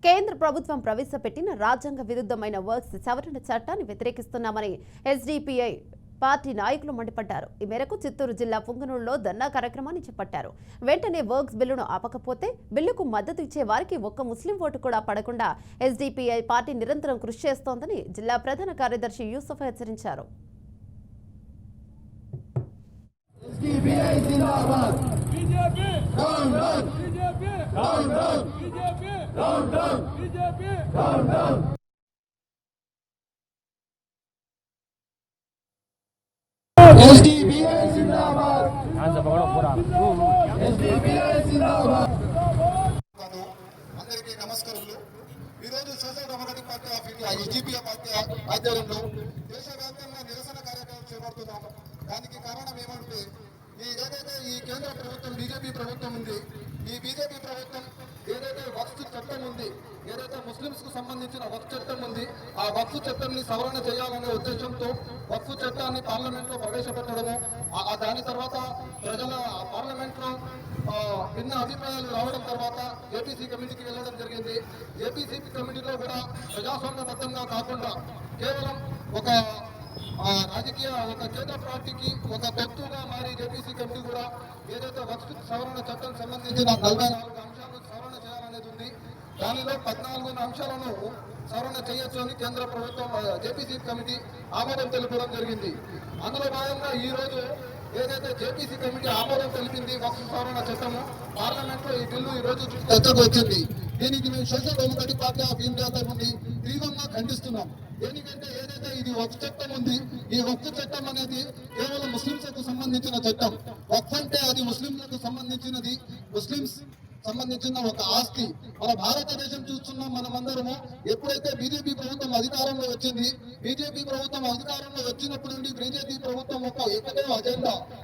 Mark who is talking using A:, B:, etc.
A: కేంద్ర ప్రభుత్వం ప్రవేశపెట్టిన రాజ్యాంగ విరుద్ధమైన వర్క్స్ సవరణ చట్టాన్ని వ్యతిరేకిస్తున్నామని ఎస్డీపీఐ పార్టీ నాయకులు మండిపడ్డారు. ఈ మేరకు చిత్తూరు జిల్లా పుంగనూరులో ధర్నా కార్యక్రమాన్ని చేపట్టారు. వెంటనే వర్క్స్ బిల్లును ఆపకపోతే బిల్లుకు మద్దతు ఇచ్చే వారికి ఒక్క ముస్లిం ఓటు కూడా పడకుండా ఎస్డీపీఐ పార్టీ నిరంతరం కృషి చేస్తోందని జిల్లా ప్రధాన కార్యదర్శి యూసుఫ్ హెచ్చరించారు.
B: అందరికీ నమస్కారాలు. ఈరోజు social democratic party of India SDPI party ఆధ్వర్యంలో దేశవ్యాప్తంగా నిరసన కార్యక్రమం చేపడుతున్నాం. దానికి కారణం ఏమంటే ఏదైతే ఈ కేంద్ర ప్రభుత్వం బీజేపీ ప్రభుత్వం ఉంది, ఈ బీజేపీ ప్రభుత్వం ఏదైతే వక్ఫ్ చట్టం ఉంది, ఏదైతే ముస్లింస్ కు సంబంధించిన వక్ఫ్ చట్టం ఉంది, ఆ వక్ఫ్ చట్టాన్ని సవరణ చేయాలనే ఉద్దేశంతో వక్ఫ్ చట్టాన్ని పార్లమెంట్ లో ప్రవేశపెట్టడము, దాని తర్వాత ప్రజల పార్లమెంట్ లో భిన్న అభిప్రాయాలు రావడం తర్వాత ఏపీసీ కమిటీకి వెళ్ళడం జరిగింది. ఏపీసీ కమిటీలో కూడా ప్రజాస్వామ్యబద్ధంగా కాకుండా కేవలం ఒక రాజకీయ ఒక కేంద్ర పార్టీకి ఒక తొత్తుగా మారి జేపీసీ కమిటీ కూడా ఏదైతే వక్ఫ్ సవరణ చట్టం సంబంధించిన 44 అంశాలను సవరణ చేయాలనేది ఉంది. దానిలో 14 అంశాలను సవరణ చేయొచ్చు అని కేంద్ర ప్రభుత్వం జేపీసీ కమిటీ ఆమోదం తెలుపడం జరిగింది. అందులో భాగంగా ఈ రోజు ఏదైతే జేపీసీ కమిటీ ఆమోదం తెలిపింది వక్ఫ్ సవరణ చట్టము, పార్లమెంట్ లో ఈ బిల్లు ఈ రోజు చర్చకు వచ్చింది. దీనికి మేము social democratic party of India తరఫున తీవ్రంగా ఖండిస్తున్నాం. ఎందుకంటే ఏదైతే ఇది వక్ఫ్ చట్టం ఉంది, ఈ వక్ఫ్ చట్టం అనేది కేవలం ముస్లింలకు సంబంధించిన చట్టం. వక్ఫ్ అంటే అది ముస్లింలకు సంబంధించినది, ముస్లింస్ సంబంధించిన ఒక ఆస్తి. మన భారతదేశం చూస్తున్నాం మనమందరము. ఎప్పుడైతే బీజేపీ ప్రభుత్వం అధికారంలో వచ్చింది, బీజేపీ ప్రభుత్వం అధికారంలో వచ్చినప్పటి నుండి బీజేపీ ప్రభుత్వం ఒక ఏకైక అజెండా